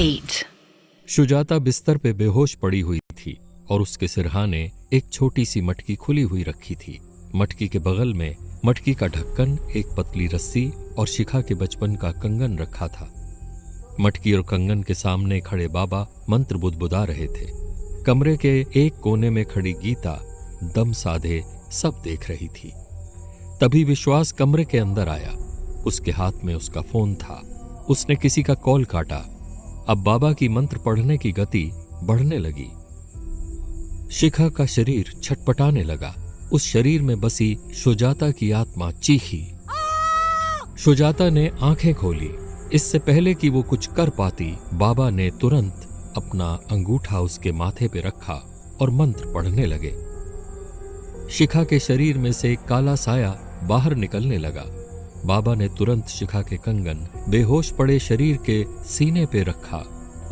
8. सुजाता बिस्तर पे बेहोश पड़ी हुई थी और उसके सिरहाने एक छोटी सी मटकी खुली हुई रखी थी। मटकी के बगल में मटकी का ढक्कन, एक पतली रस्सी और शिखा के बचपन का कंगन रखा था। मटकी और कंगन के सामने खड़े बाबा मंत्र बुदबुदा रहे थे। कमरे के एक कोने में खड़ी गीता दम साधे सब देख रही थी। तभी विश्वास कमरे के अंदर आया। उसके हाथ में उसका फोन था। उसने किसी का कॉल काटा। अब बाबा की मंत्र पढ़ने की गति बढ़ने लगी। शिखा का शरीर छटपटाने लगा। उस शरीर में बसी सुजाता की आत्मा चीखी। सुजाता ने आंखें खोली। इससे पहले कि वो कुछ कर पाती, बाबा ने तुरंत अपना अंगूठा उसके माथे पे रखा और मंत्र पढ़ने लगे। शिखा के शरीर में से एक काला साया बाहर निकलने लगा। बाबा ने तुरंत शिखा के कंगन बेहोश पड़े शरीर के सीने पे रखा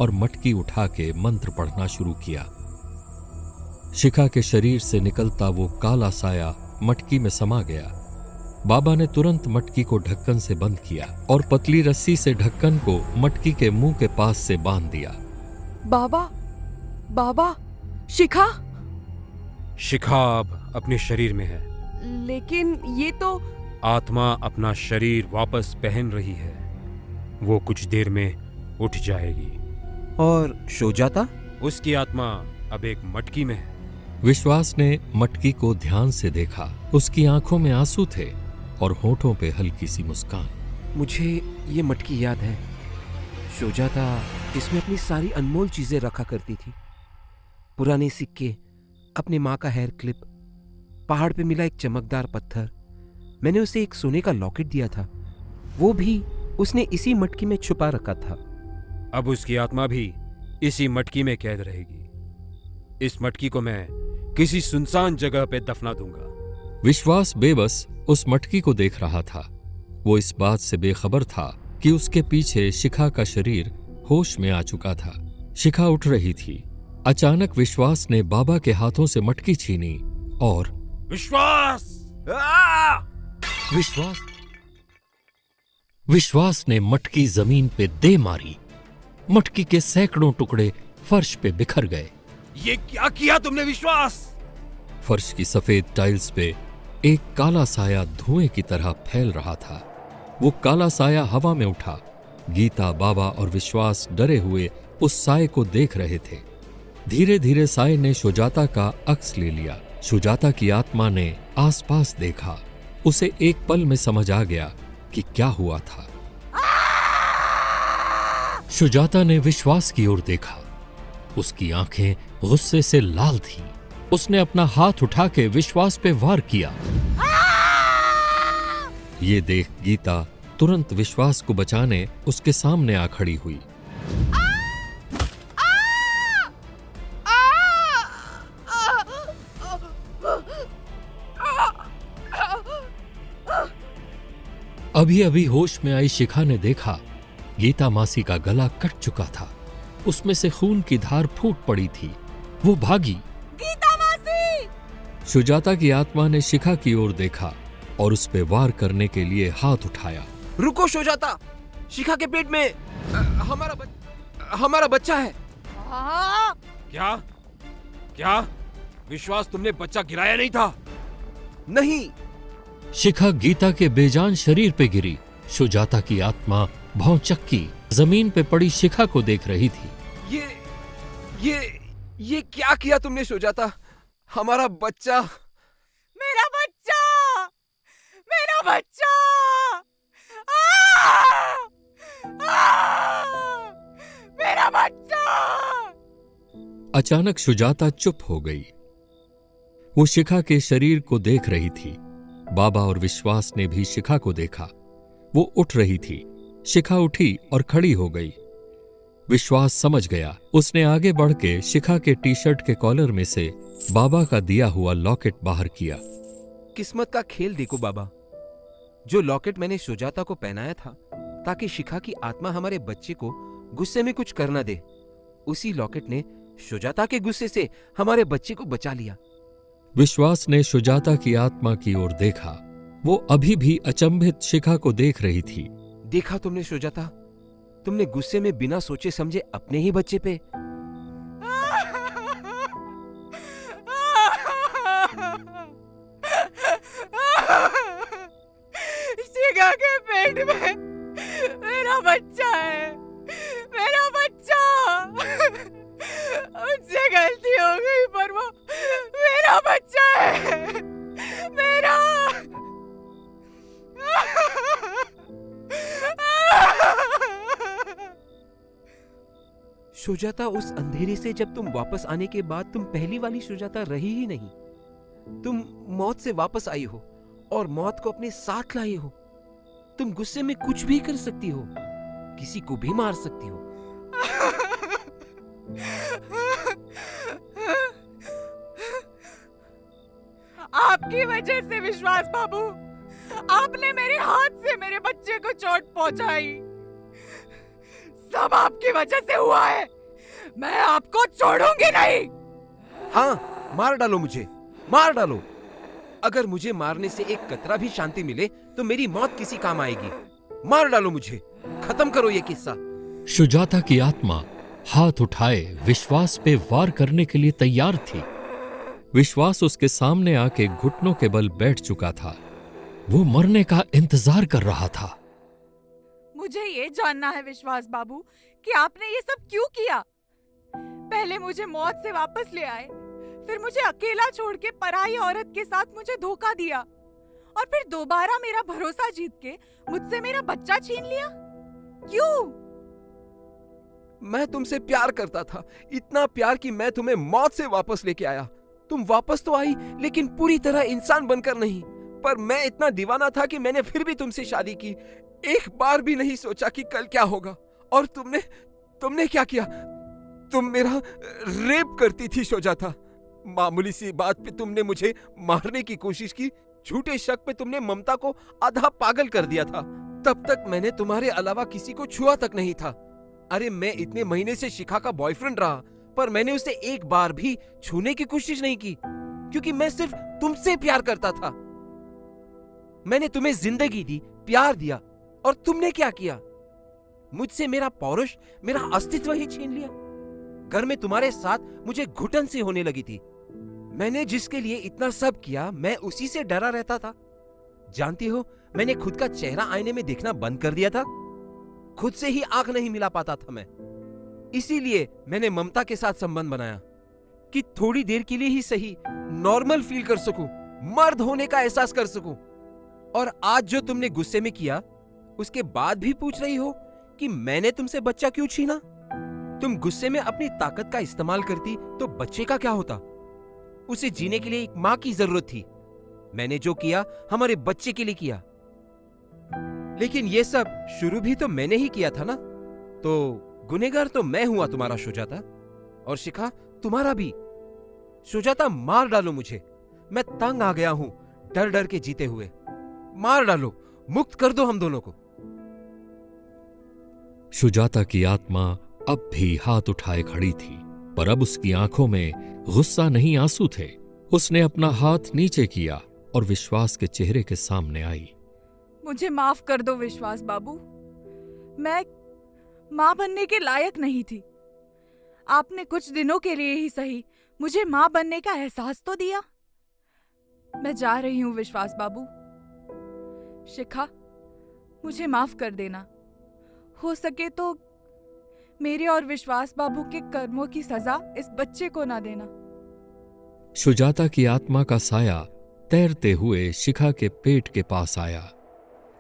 और मटकी उठा के मंत्र पढ़ना शुरू किया। शिखा के शरीर से निकलता वो काला साया मटकी में समा गया। बाबा ने तुरंत मटकी को ढक्कन से बंद किया और पतली रस्सी से ढक्कन को मटकी के मुंह के पास से बांध दिया। बाबा, शिखा अब अपने शरीर में है, लेकिन ये तो आत्मा अपना शरीर वापस पहन रही है। वो कुछ देर में उठ जाएगी। और सुजाता? उसकी आत्मा अब एक मटकी में है। विश्वास ने मटकी को ध्यान से देखा। उसकी आंखों में आंसू थे और होठों पे हल्की सी मुस्कान। मुझे ये मटकी याद है। सुजाता इसमें अपनी सारी अनमोल चीजें रखा करती थी। पुराने सिक्के, अपने माँ का हेयर क्लिप, पहाड़ पे मिला एक चमकदार पत्थर। मैंने उसे एक सोने का लॉकेट दिया था, वो भी उसने इसी मटकी में छुपा रखा था। अब उसकी आत्मा भी इसी मटकी में कैद रहेगी। इस मटकी को मैं किसी सुनसान जगह पे दफना दूंगा। विश्वास बेबस उस मटकी को देख रहा था। वो इस बात से बेखबर था कि उसके पीछे शिखा का शरीर होश में आ चुका था। शिखा उठ रही थी। अचानक विश्वास ने बाबा के हाथों से मटकी छीनी और विश्वास ने मटकी जमीन पे दे मारी। मटकी के सैकड़ों टुकड़े फर्श पे बिखर गए। ये क्या किया तुमने विश्वास? फर्श की सफेद टाइल्स पे एक काला साया धुएं की तरह फैल रहा था। वो काला साया हवा में उठा। गीता, बाबा और विश्वास डरे हुए उस साये को देख रहे थे। धीरे धीरे साये ने सुजाता का अक्स ले लिया। सुजाता की आत्मा ने आसपास देखा। उसे एक पल में समझ आ गया कि क्या हुआ था। सुजाता ने विश्वास की ओर देखा। उसकी आंखें गुस्से से लाल थीं। उसने अपना हाथ उठा के विश्वास पे वार किया। ये देख गीता तुरंत विश्वास को बचाने उसके सामने आ खड़ी हुई। अभी अभी होश में आई शिखा ने देखा गीता मासी का गला कट चुका था। उसमें से खून की धार फूट पड़ी थी। वो भागी। गीता मासी! सुजाता की आत्मा ने शिखा की ओर देखा और उस पे वार करने के लिए हाथ उठाया। रुको सुजाता, शिखा के पेट में हमारा बच्चा है। क्या विश्वास, तुमने बच्चा गिराया नहीं था? नहीं। शिखा गीता के बेजान शरीर पे गिरी। सुजाता की आत्मा भौचक्की जमीन पे पड़ी शिखा को देख रही थी। ये क्या किया तुमने सुजाता? हमारा बच्चा! मेरा बच्चा! मेरा बच्चा! अचानक सुजाता चुप हो गई। वो शिखा के शरीर को देख रही थी। बाबा और विश्वास ने भी शिखा को देखा। वो उठ रही थी। शिखा उठी और खड़ी हो गई। विश्वास समझ गया। उसने आगे बढ़ के शिखा के टी शर्ट के कॉलर में से बाबा का दिया हुआ लॉकेट बाहर किया। किस्मत का खेल देखो बाबा। जो लॉकेट मैंने सुजाता को पहनाया था ताकि शिखा की आत्मा हमारे बच्चे को गुस्से में कुछ कर न दे, उसी लॉकेट ने सुजाता के गुस्से से हमारे बच्चे को बचा लिया। विश्वास ने सुजाता की आत्मा की ओर देखा। वो अभी भी अचंभित शिखा को देख रही थी। देखा तुमने सुजाता, तुमने गुस्से में बिना सोचे समझे अपने ही बच्चे पे। शिखा के पेट में मेरा बच्चा है, मेरा बच्चा। मुझसे गलती हो गई पर वो मेरा बच्चा है, मेरा। सुजाता, उस अंधेरे से जब तुम वापस आने के बाद तुम पहली वाली सुजाता रही ही नहीं। तुम मौत से वापस आई हो और मौत को अपने साथ लाई हो। तुम गुस्से में कुछ भी कर सकती हो, किसी को भी मार सकती हो। आपकी वजह से विश्वास बाबू, आपने मेरे हाथ से मेरे बच्चे को चोट पहुंचाई। सब आपकी वजह से हुआ है। मैं आपको छोड़ूंगी नहीं। हाँ, मार डालो मुझे, मार डालो। अगर मुझे मारने से एक कतरा भी शांति मिले तो मेरी मौत किसी काम आएगी। मार डालो मुझे, खत्म करो ये किस्सा। सुजाता की आत्मा हाथ उठाए विश्वास पे वार करने के लिए तैयार थी। विश्वास उसके सामने आके घुटनों के बल बैठ चुका था। वो मरने का इंतजार कर रहा था। मुझे ये जानना है विश्वास बाबू कि आपने ये सब क्यों किया। पहले मुझे मौत से वापस ले आए, फिर मुझे अकेला छोड़ के पराई औरत के साथ मुझे धोखा दिया, और फिर दोबारा मेरा भरोसा जीत के मुझसे मेरा बच्चा छीन लिया। क्यों? मैं तुमसे प्यार करता था, इतना प्यार कि मैं तुम्हें मौत से वापस लेके आया। तुम वापस तो आई, लेकिन पूरी तरह इंसान बनकर नहीं। पर मैं इतना दीवाना था कि मैंने फिर भी तुमसे शादी की। एक बार भी नहीं सोचा कि कल क्या होगा। और तुमने क्या किया? तुम मेरा रेप करती थी सुजाता। मामूली सी बात पे तुमने मुझे मारने की कोशिश की। झूठे शक पे तुमने ममता को आधा पागल कर दिया था। तब तक मैंने तुम्हारे अलावा किसी को छुआ तक नहीं था। अरे, मैं इतने महीने से शिखा का बॉयफ्रेंड रहा, पर मैंने उसे एक बार भी छूने की कोशिश नहीं की, क्योंकि मैं सिर्फ तुमसे प्यार करता था। मैंने तुम्हें जिंदगी दी, प्यार दिया, और तुमने क्या किया? मुझसे मेरा पौरुष, मेरा अस्तित्व ही छीन लिया। घर में तुम्हारे साथ मुझे घुटन सी होने लगी थी। मैंने जिसके लिए इतना सब किया, मैं उसी से डरा रहता था। जानती हो, मैंने खुद का चेहरा आईने में देखना बंद कर दिया था। खुद से ही आंख नहीं मिला पाता था मैं। इसीलिए मैंने ममता के साथ संबंध बनाया कि थोड़ी देर के लिए ही सही नॉर्मल फील कर सकूं, मर्द होने का एहसास कर सकूं। और आज जो तुमने गुस्से में किया, उसके बाद भी पूछ रही हो कि मैंने तुमसे बच्चा क्यों छीना? तुम गुस्से में अपनी ताकत का इस्तेमाल करती तो बच्चे का क्या होता? उसे जीने के लिए एक मां की जरूरत थी। मैंने जो किया हमारे बच्चे के लिए किया। लेकिन ये सब शुरू भी तो मैंने ही किया था ना। तो गुनहगार तो मैं हुआ तुम्हारा सुजाता, और शिखा तुम्हारा भी। सुजाता, मार डालो मुझे। मैं तंग आ गया हूं डर डर के जीते हुए। मार डालो, मुक्त कर दो हम दोनों को। सुजाता की आत्मा अब भी हाथ उठाए खड़ी थी, पर अब उसकी आंखों में गुस्सा नहीं, आंसू थे। उसने अपना हाथ नीचे किया और विश्वास के चेहरे के सामने आई। मुझे माफ कर दो विश्वास बाबू। मैं मां बनने के लायक नहीं थी। आपने कुछ दिनों के लिए ही सही मुझे मां बनने का एहसास तो दिया। मैं जा रही हूं विश्वास बाबू। शिखा, मुझे माफ कर देना। हो सके तो मेरे और विश्वास बाबू के कर्मों की सजा इस बच्चे को ना देना। सुजाता की आत्मा का साया तैरते हुए शिखा के पेट के पास आया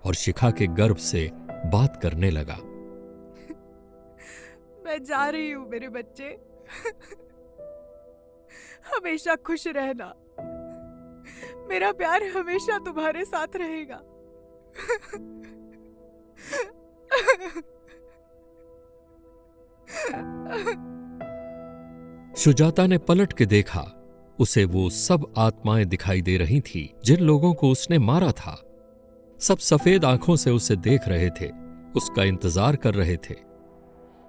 और शिखा के गर्भ से बात करने लगा। मैं जा रही हूं मेरे बच्चे। हमेशा खुश रहना। मेरा प्यार हमेशा तुम्हारे साथ रहेगा। सुजाता ने पलट के देखा। उसे वो सब आत्माएं दिखाई दे रही थी जिन लोगों को उसने मारा था। सब सफेद आंखों से उसे देख रहे थे, उसका इंतजार कर रहे थे।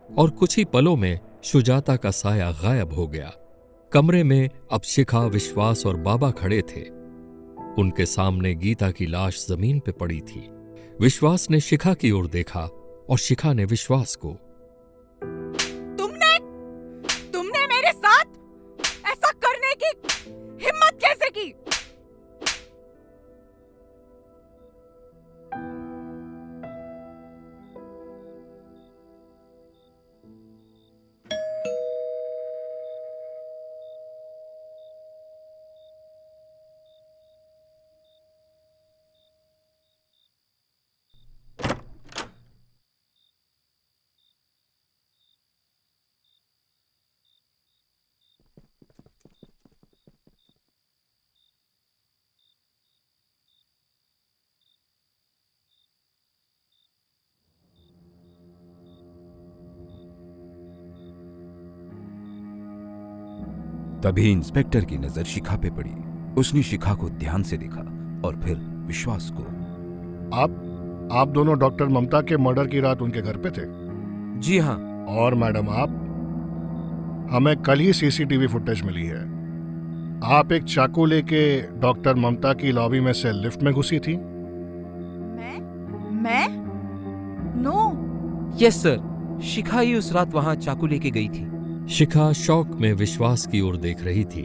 और कुछ ही पलों में सुजाता का साया गायब हो गया। कमरे में अब शिखा, विश्वास और बाबा खड़े थे। उनके सामने गीता की लाश जमीन पे पड़ी थी। विश्वास ने शिखा की ओर देखा और शिखा ने विश्वास को। तुमने मेरे साथ ऐसा करने की हिम्मत कैसे की? तभी इंस्पेक्टर की नजर शिखा पे पड़ी। उसने शिखा को ध्यान से देखा और फिर विश्वास को। आप दोनों डॉक्टर ममता के मर्डर की रात उनके घर पे थे? जी हाँ। और मैडम आप? हमें कल ही सीसीटीवी फुटेज मिली है। आप एक चाकू लेके डॉक्टर ममता की लॉबी में से लिफ्ट में घुसी थी। मैं? नो। यस सर, शिखा ही उस रात वहां चाकू लेके गई थी। शिखा शौक में विश्वास की ओर देख रही थी।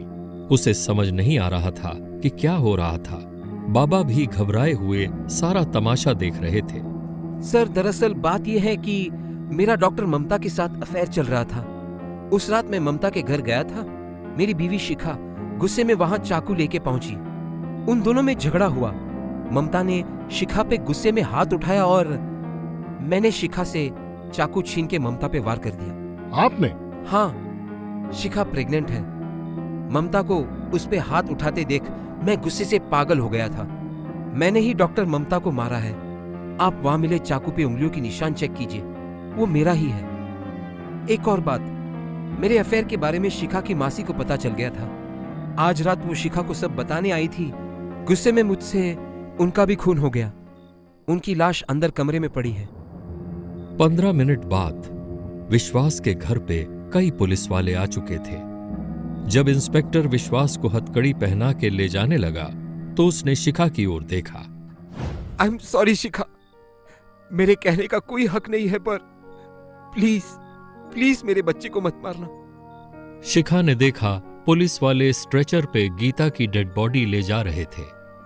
उसे समझ नहीं आ रहा था कि क्या हो रहा था। बाबा भी घबराए हुए सारा तमाशा देख रहे थे। सर दरअसल बात यह है कि मेरा डॉक्टर ममता के साथ अफेयर चल रहा था। उस रात मैं ममता के घर गया था। मेरी बीवी शिखा गुस्से में वहां चाकू लेके पहुंची। उन दोनों में झगड़ा हुआ। ममता ने शिखा पे गुस्से में हाथ उठाया और मैंने शिखा से चाकू छीन के ममता पे वार कर दिया। आपने? हाँ, शिखा प्रेग्नेंट है। ममता को उस पे हाथ उठाते देख मैं गुस्से से पागल हो गया था। मैंने ही डॉक्टर ममता को मारा है। आप वहां मिले चाकू पे उंगलियों की निशान चेक कीजिए, वो मेरा ही है। एक और बात, मेरे अफेयर के बारे में शिखा की मासी को पता चल गया था। आज रात वो शिखा को सब बताने आई थी। गुस्से में मुझसे उनका भी खून हो गया। उनकी लाश अंदर कमरे में पड़ी है। 15 मिनट बाद विश्वास के घर पे कई पुलिस वाले आ चुके थे। जब इंस्पेक्टर विश्वास को हथकड़ी पहना के ले जाने लगा तो उसने शिखा की ओर देखा। आई एम सॉरी शिखा, मेरे कहने का कोई हक नहीं है, पर प्लीज प्लीज मेरे बच्चे को मत मारना। शिखा ने देखा पुलिस वाले स्ट्रेचर पे गीता की डेड बॉडी ले जा रहे थे।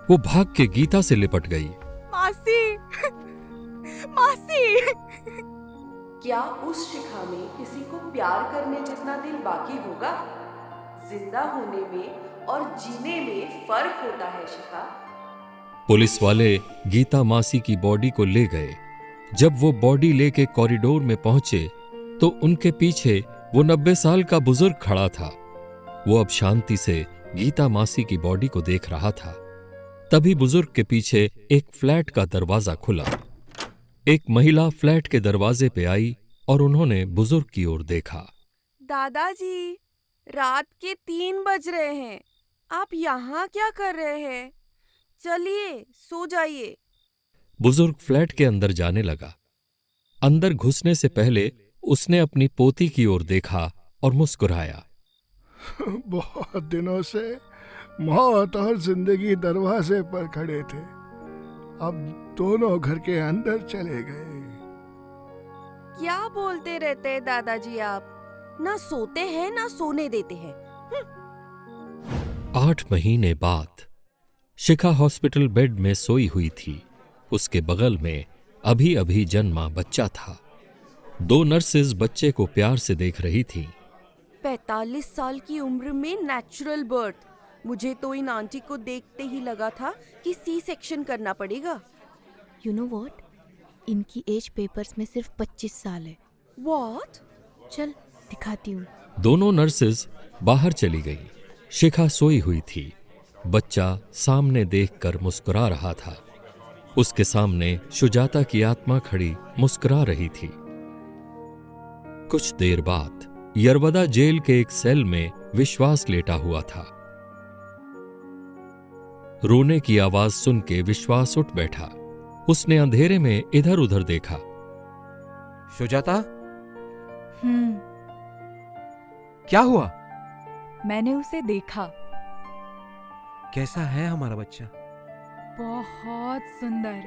वो भाग के गीता से लिपट गई। मासी, मासी। क्या उस शिखा में किसी को प्यार करने जितना दिल बाकी होगा? जिंदा होने में और जीने में फर्क होता है शिखा। पुलिस वाले गीता मासी की बॉडी को ले गए। जब वो बॉडी लेके कॉरिडोर में पहुंचे तो उनके पीछे वो 90 साल का बुजुर्ग खड़ा था। वो अब शांति से गीता मासी की बॉडी को देख रहा था। तभी बुजुर्ग के पीछे एक फ्लैट का दरवाजा खुला। एक महिला फ्लैट के दरवाजे पे आई और उन्होंने बुजुर्ग की ओर देखा। दादाजी, रात के 3 बज रहे हैं। आप यहाँ क्या कर रहे हैं? चलिए सो जाइए। बुजुर्ग फ्लैट के अंदर जाने लगा। अंदर घुसने से पहले उसने अपनी पोती की ओर देखा और मुस्कुराया। बहुत दिनों से मौत और जिंदगी दरवाजे पर खड़े थे, अब दोनों घर के अंदर चले गए। क्या बोलते रहते हैं दादाजी आप? ना सोते हैं ना सोने देते हैं। 8 महीने बाद शिखा हॉस्पिटल बेड में सोई हुई थी। उसके बगल में अभी अभी जन्मा बच्चा था। 2 नर्सेज बच्चे को प्यार से देख रही थीं। 45 साल की उम्र में नेचुरल बर्थ। मुझे तो इन आंटी को देखते ही लगा था कि सी सेक्शन करना पड़ेगा। यू नो व्हाट, इनकी एज पेपर्स में सिर्फ 25 साल है। व्हाट? चल दिखाती हूँ। दोनों नर्सेज बाहर चली गईं। शिखा सोई हुई थी। बच्चा सामने देखकर मुस्कुरा रहा था। उसके सामने सुजाता की आत्मा खड़ी मुस्कुरा रही थी। कुछ देर बाद यरवदा जेल के एक सेल में विश्वास लेटा हुआ था। रोने की आवाज सुन के विश्वास उठ बैठा। उसने अंधेरे में इधर उधर देखा। सुजाता, हम्म, क्या हुआ? मैंने उसे देखा। कैसा है हमारा बच्चा? बहुत सुंदर।